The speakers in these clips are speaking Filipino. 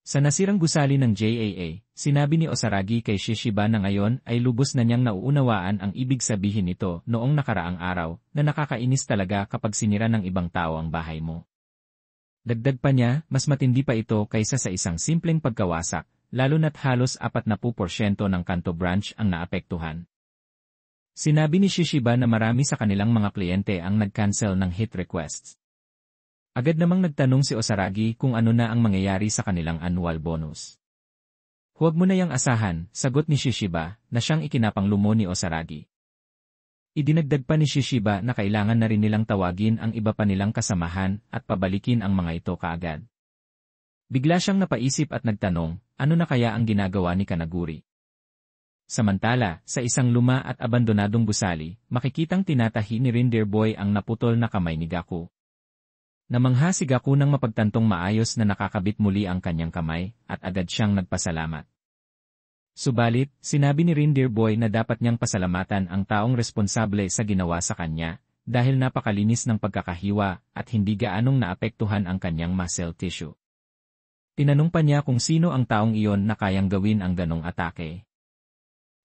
Sa nasirang gusali ng JAA, sinabi ni Osaragi kay Shishiba na ngayon ay lubos na niyang nauunawaan ang ibig sabihin nito noong nakaraang araw na nakakainis talaga kapag sinira ng ibang tao ang bahay mo. Dagdag pa niya, mas matindi pa ito kaysa sa isang simpleng pagkawasak, lalo na't halos 40% ng Kanto branch ang naapektuhan. Sinabi ni Shishiba na marami sa kanilang mga kliyente ang nag-cancel ng hit requests. Agad namang nagtanong si Osaragi kung ano na ang mangyayari sa kanilang annual bonus. Huwag mo na yang asahan, sagot ni Shishiba, na siyang ikinapanglumo ni Osaragi. Idinagdag pa ni Shishiba na kailangan na rin nilang tawagin ang iba pa nilang kasamahan at pabalikin ang mga ito kaagad. Bigla siyang napaisip at nagtanong, ano na kaya ang ginagawa ni Kanaguri? Samantala, sa isang luma at abandonadong gusali, makikitang tinatahi ni Reindeer Boy ang naputol na kamay ni Gaku. Namangha si Gaku nang mapagtantong maayos na nakakabit muli ang kanyang kamay, at agad siyang nagpasalamat. Subalit, sinabi ni Reindeer Boy na dapat niyang pasalamatan ang taong responsable sa ginawa sa kanya, dahil napakalinis ng pagkakahiwa at hindi gaanong naapektuhan ang kanyang muscle tissue. Tinanong pa niya kung sino ang taong iyon na kayang gawin ang ganong atake.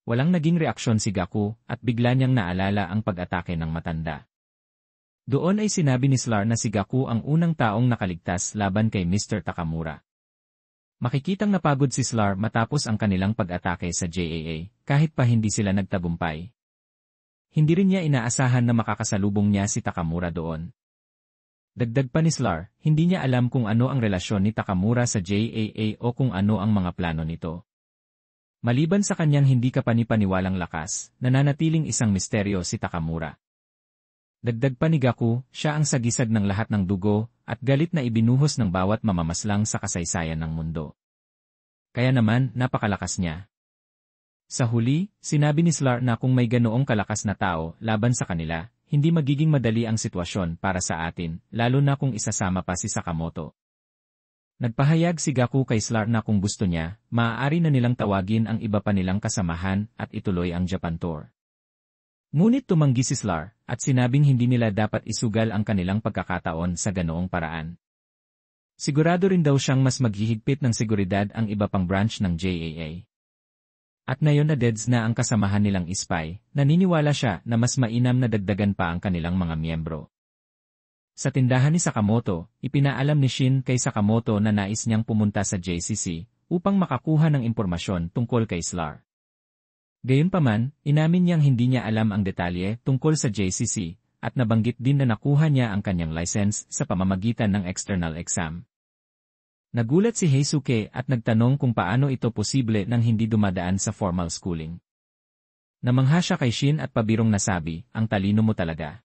Walang naging reaksyon si Gaku at bigla niyang naalala ang pag-atake ng matanda. Doon ay sinabi ni Slar na si Gaku ang unang taong nakaligtas laban kay Mr. Takamura. Makikitang napagod si Slar matapos ang kanilang pag-atake sa JAA, kahit pa hindi sila nagtagumpay. Hindi rin niya inaasahan na makakasalubong niya si Takamura doon. Dagdag pa ni Slar, hindi niya alam kung ano ang relasyon ni Takamura sa JAA o kung ano ang mga plano nito. Maliban sa kanyang hindi kapani-paniwalang lakas, nananatiling isang misteryo si Takamura. Dagdag pa ni Gaku, siya ang sagisag ng lahat ng dugo, at galit na ibinuhos ng bawat mamamaslang sa kasaysayan ng mundo. Kaya naman, napakalakas niya. Sa huli, sinabi ni Slar na kung may ganoong kalakas na tao laban sa kanila, hindi magiging madali ang sitwasyon para sa atin, lalo na kung isasama pa si Sakamoto. Nagpahayag si Gaku kay Slar na kung gusto niya, maaari na nilang tawagin ang iba pa nilang kasamahan at ituloy ang Japan Tour. Ngunit tumanggi si Slar, at sinabing hindi nila dapat isugal ang kanilang pagkakataon sa ganoong paraan. Sigurado rin daw siyang mas maghihigpit ng seguridad ang iba pang branch ng JAA. At ngayon na deads na ang kasamahan nilang Spy, naniniwala siya na mas mainam na dagdagan pa ang kanilang mga miyembro. Sa tindahan ni Sakamoto, ipinaalam ni Shin kay Sakamoto na nais niyang pumunta sa JCC upang makakuha ng impormasyon tungkol kay Slar. Gayunpaman, inamin niyang hindi niya alam ang detalye tungkol sa JCC, at nabanggit din na nakuha niya ang kanyang license sa pamamagitan ng external exam. Nagulat si Heisuke at nagtanong kung paano ito posible nang hindi dumadaan sa formal schooling. Namangha siya kay Shin at pabirong nasabi, ang talino mo talaga.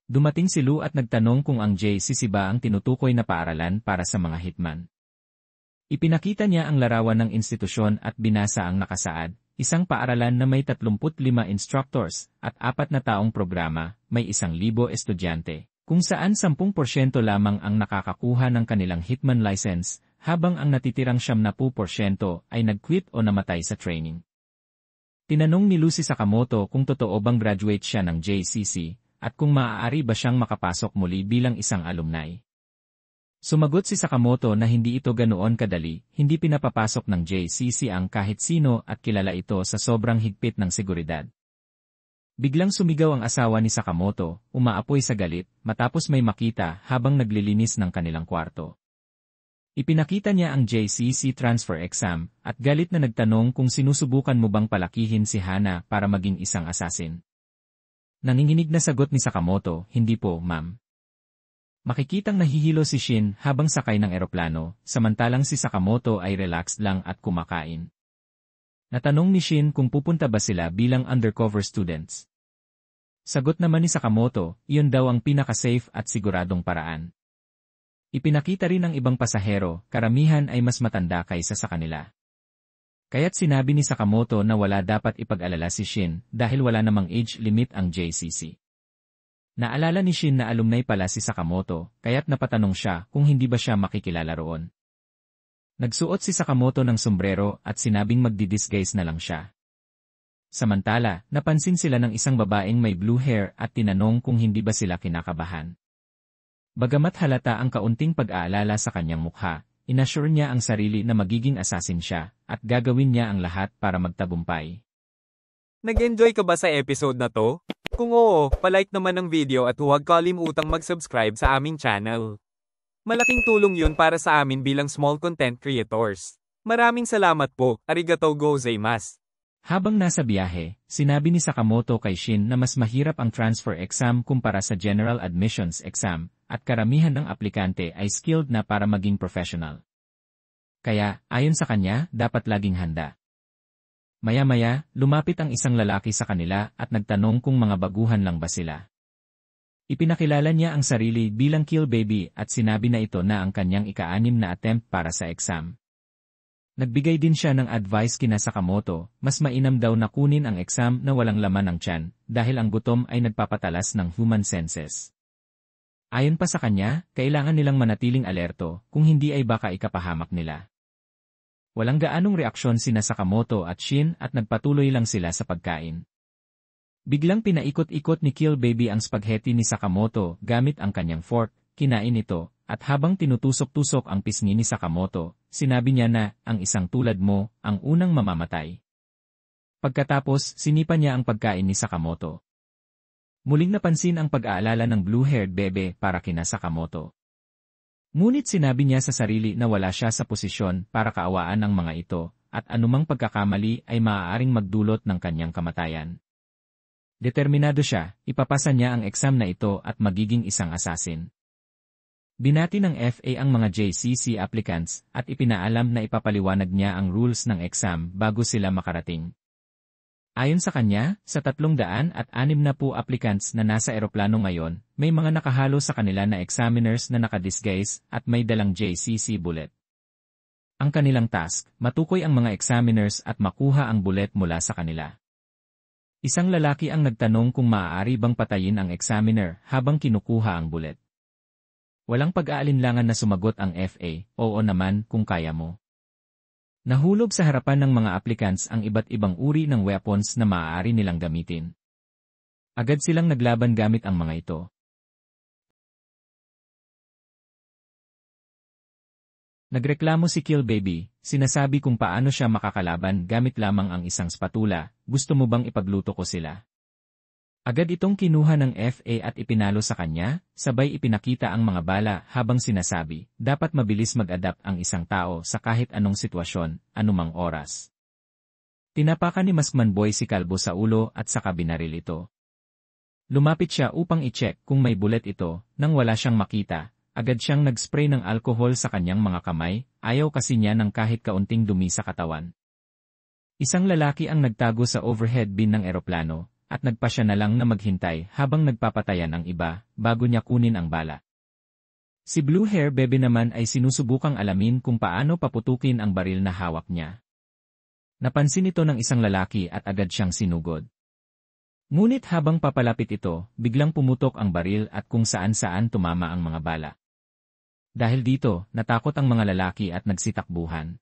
Dumating si Lu at nagtanong kung ang JCC ba ang tinutukoy na paaralan para sa mga hitman. Ipinakita niya ang larawan ng institusyon at binasa ang nakasaad. Isang paaralan na may 35 instructors at 4 na taong programa, may 1,000 estudyante, kung saan 10% lamang ang nakakakuha ng kanilang hitman license, habang ang natitirang 70% ay nag-quit o namatay sa training. Tinanong ni Lucy Sakamoto kung totoo bang graduate siya ng JCC, at kung maaari ba siyang makapasok muli bilang isang alumni. Sumagot si Sakamoto na hindi ito ganoon kadali, hindi pinapapasok ng JCC ang kahit sino at kilala ito sa sobrang higpit ng seguridad. Biglang sumigaw ang asawa ni Sakamoto, umaapoy sa galit, matapos may makita habang naglilinis ng kanilang kwarto. Ipinakita niya ang JCC transfer exam, at galit na nagtanong kung sinusubukan mo bang palakihin si Hana para maging isang assassin. Nanginginig na sagot ni Sakamoto, hindi po, ma'am. Makikitang nahihilo si Shin habang sakay ng eroplano, samantalang si Sakamoto ay relaxed lang at kumakain. Natanong ni Shin kung pupunta ba sila bilang undercover students. Sagot naman ni Sakamoto, iyon daw ang pinaka-safe at siguradong paraan. Ipinakita rin ng ibang pasahero, karamihan ay mas matanda kaysa sa kanila. Kaya't sinabi ni Sakamoto na wala dapat ipag-alala si Shin dahil wala namang age limit ang JCC. Naalala ni Shin na alumni pala si Sakamoto, kaya't napatanong siya kung hindi ba siya makikilala roon. Nagsuot si Sakamoto ng sombrero at sinabing magdi-disguise na lang siya. Samantala, napansin sila ng isang babaeng may blue hair at tinanong kung hindi ba sila kinakabahan. Bagamat halata ang kaunting pag-aalala sa kanyang mukha, inassure niya ang sarili na magiging assassin siya, at gagawin niya ang lahat para magtagumpay. Nag-enjoy ka ba sa episode na to? Kung oo, palike naman ang video at huwag kalimutang mag-subscribe sa aming channel. Malaking tulong yun para sa amin bilang small content creators. Maraming salamat po, arigatou gozaimasu. Habang nasa biyahe, sinabi ni Sakamoto kay Shin na mas mahirap ang transfer exam kumpara sa general admissions exam, at karamihan ng aplikante ay skilled na para maging professional. Kaya, ayon sa kanya, dapat laging handa. Maya-maya, lumapit ang isang lalaki sa kanila at nagtanong kung mga baguhan lang ba sila. Ipinakilala niya ang sarili bilang Kill Baby at sinabi na ito na ang kanyang ika-6 na attempt para sa exam. Nagbigay din siya ng advice kina Sakamoto, mas mainam daw na kunin ang exam na walang laman ng tiyan, dahil ang gutom ay nagpapatalas ng human senses. Ayon pa sa kanya, kailangan nilang manatiling alerto, kung hindi ay baka ikapahamak nila. Walang gaanong reaksyon sina Sakamoto at Shin at nagpatuloy lang sila sa pagkain. Biglang pinaikot-ikot ni Kill Baby ang spaghetti ni Sakamoto gamit ang kanyang fork, kinain ito, at habang tinutusok-tusok ang pisngi ni Sakamoto, sinabi niya na, ang isang tulad mo, ang unang mamamatay. Pagkatapos, sinipa niya ang pagkain ni Sakamoto. Muling napansin ang pag-aalala ng blue-haired bebe para kina Sakamoto. Ngunit sinabi niya sa sarili na wala siya sa posisyon para kaawaan ang mga ito, at anumang pagkakamali ay maaaring magdulot ng kanyang kamatayan. Determinado siya, ipapasa niya ang exam na ito at magiging isang assassin. Binati ng FA ang mga JCC applicants at ipinaalam na ipapaliwanag niya ang rules ng exam bago sila makarating. Ayon sa kanya, sa 360 applicants na nasa eroplano ngayon, may mga nakahalo sa kanila na examiners na nakadisguise at may dalang JCC bullet. Ang kanilang task, matukoy ang mga examiners at makuha ang bullet mula sa kanila. Isang lalaki ang nagtanong kung maaari bang patayin ang examiner habang kinukuha ang bullet. Walang pag-aalinlangan na sumagot ang FA, oo naman kung kaya mo. Nahulog sa harapan ng mga applicants ang iba't ibang uri ng weapons na maaari nilang gamitin. Agad silang naglaban gamit ang mga ito. Nagreklamo si Kill Baby, sinasabi kung paano siya makakalaban gamit lamang ang isang spatula, gusto mo bang ipagluto ko sila? Agad itong kinuha ng FA at ipinalo sa kanya, sabay ipinakita ang mga bala habang sinasabi, dapat mabilis mag-adapt ang isang tao sa kahit anong sitwasyon, anumang oras. Tinapakan ni Maskman Boy si Kalbo sa ulo at saka binaril ito. Lumapit siya upang i-check kung may bullet ito, nang wala siyang makita, agad siyang nag-spray ng alcohol sa kanyang mga kamay, ayaw kasi niya ng kahit kaunting dumi sa katawan. Isang lalaki ang nagtago sa overhead bin ng eroplano, at nagpa siya na lang na maghintay habang nagpapatayan ang iba, bago niya kunin ang bala. Si Blue Hair Bebe naman ay sinusubukang alamin kung paano paputukin ang baril na hawak niya. Napansin ito ng isang lalaki at agad siyang sinugod. Ngunit habang papalapit ito, biglang pumutok ang baril at kung saan-saan tumama ang mga bala. Dahil dito, natakot ang mga lalaki at nagsitakbuhan.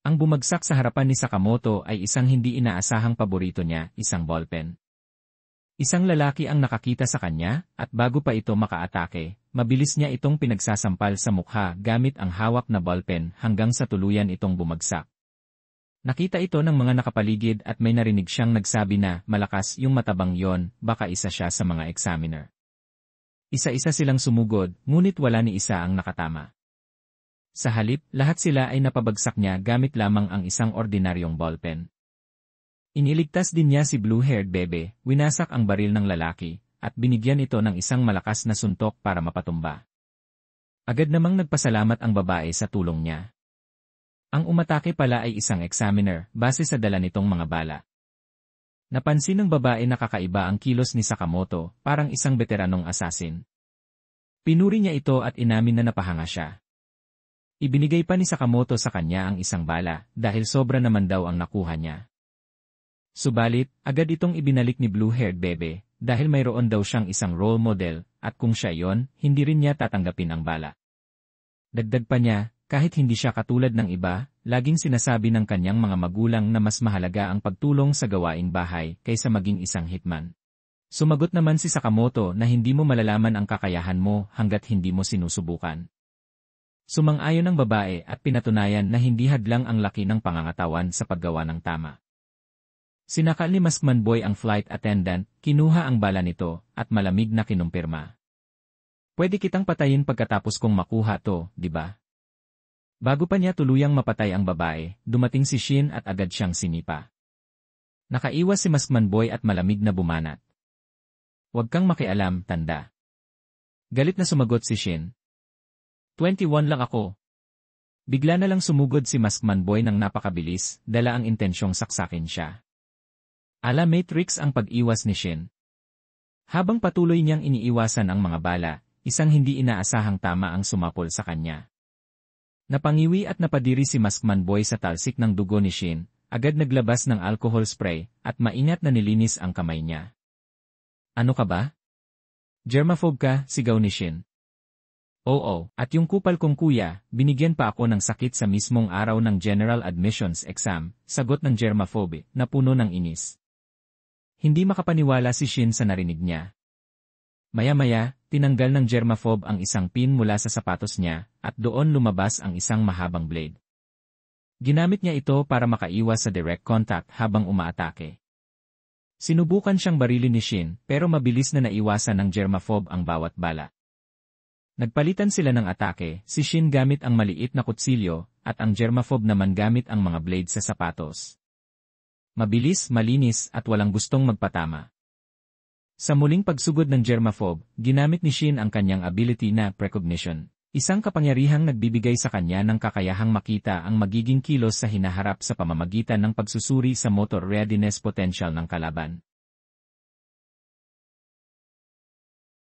Ang bumagsak sa harapan ni Sakamoto ay isang hindi inaasahang paborito niya, isang ballpen. Isang lalaki ang nakakita sa kanya, at bago pa ito makaatake, mabilis niya itong pinagsasampal sa mukha gamit ang hawak na ballpen hanggang sa tuluyan itong bumagsak. Nakita ito ng mga nakapaligid at may narinig siyang nagsabi na malakas yung matabang yon, baka isa siya sa mga examiner. Isa-isa silang sumugod, ngunit wala ni isa ang nakatama. Sa halip, lahat sila ay napabagsak niya gamit lamang ang isang ordinaryong ballpen. Iniligtas din niya si blue-haired bebe, winasak ang baril ng lalaki, at binigyan ito ng isang malakas na suntok para mapatumba. Agad namang nagpasalamat ang babae sa tulong niya. Ang umatake pala ay isang examiner, base sa dala nitong mga bala. Napansin ng babae na kakaiba ang kilos ni Sakamoto, parang isang veteranong assassin. Pinuri niya ito at inamin na napahanga siya. Ibinigay pa ni Sakamoto sa kanya ang isang bala, dahil sobra naman daw ang nakuha niya. Subalit, agad itong ibinalik ni blue-haired bebe, dahil mayroon daw siyang isang role model, at kung siya yon, hindi rin niya tatanggapin ang bala. Dagdag pa niya, kahit hindi siya katulad ng iba, laging sinasabi ng kanyang mga magulang na mas mahalaga ang pagtulong sa gawaing bahay kaysa maging isang hitman. Sumagot naman si Sakamoto na hindi mo malalaman ang kakayahan mo hanggat hindi mo sinusubukan. Sumang-ayon ang babae at pinatunayan na hindi hadlang ang laki ng pangangatawan sa paggawa ng tama. Sinakal ni Maskman Boy ang flight attendant, kinuha ang bala nito, at malamig na kinumpirma. Pwede kitang patayin pagkatapos kong makuha to, di ba? Bago pa niya tuluyang mapatay ang babae, dumating si Shin at agad siyang sinipa. Nakaiwas si Maskman Boy at malamig na bumanat. Huwag kang makialam, tanda. Galit na sumagot si Shin. 21 lang ako. Bigla na lang sumugod si Maskman Boy ng napakabilis, dala ang intensyong saksakin siya. Ala Matrix ang pag-iwas ni Shin. Habang patuloy niyang iniiwasan ang mga bala, isang hindi inaasahang tama ang sumapol sa kanya. Napangiwi at napadiri si Maskman Boy sa talsik ng dugo ni Shin, agad naglabas ng alcohol spray, at maingat na nilinis ang kamay niya. Ano ka ba? Germaphobe ka, sigaw ni Shin. Oo, at yung kupal kong kuya, binigyan pa ako ng sakit sa mismong araw ng General Admissions Exam, sagot ng germaphobe, na puno ng inis. Hindi makapaniwala si Shin sa narinig niya. Maya-maya, tinanggal ng germaphobe ang isang pin mula sa sapatos niya, at doon lumabas ang isang mahabang blade. Ginamit niya ito para makaiwas sa direct contact habang umaatake. Sinubukan siyang barilin ni Shin, pero mabilis na naiwasan ng germaphobe ang bawat bala. Nagpalitan sila ng atake, si Shin gamit ang maliit na kutsilyo, at ang germaphobe naman gamit ang mga blade sa sapatos. Mabilis, malinis, at walang gustong magpatama. Sa muling pagsugod ng germaphobe, ginamit ni Shin ang kanyang ability na precognition, isang kapangyarihang nagbibigay sa kanya ng kakayahang makita ang magiging kilos sa hinaharap sa pamamagitan ng pagsusuri sa motor readiness potential ng kalaban.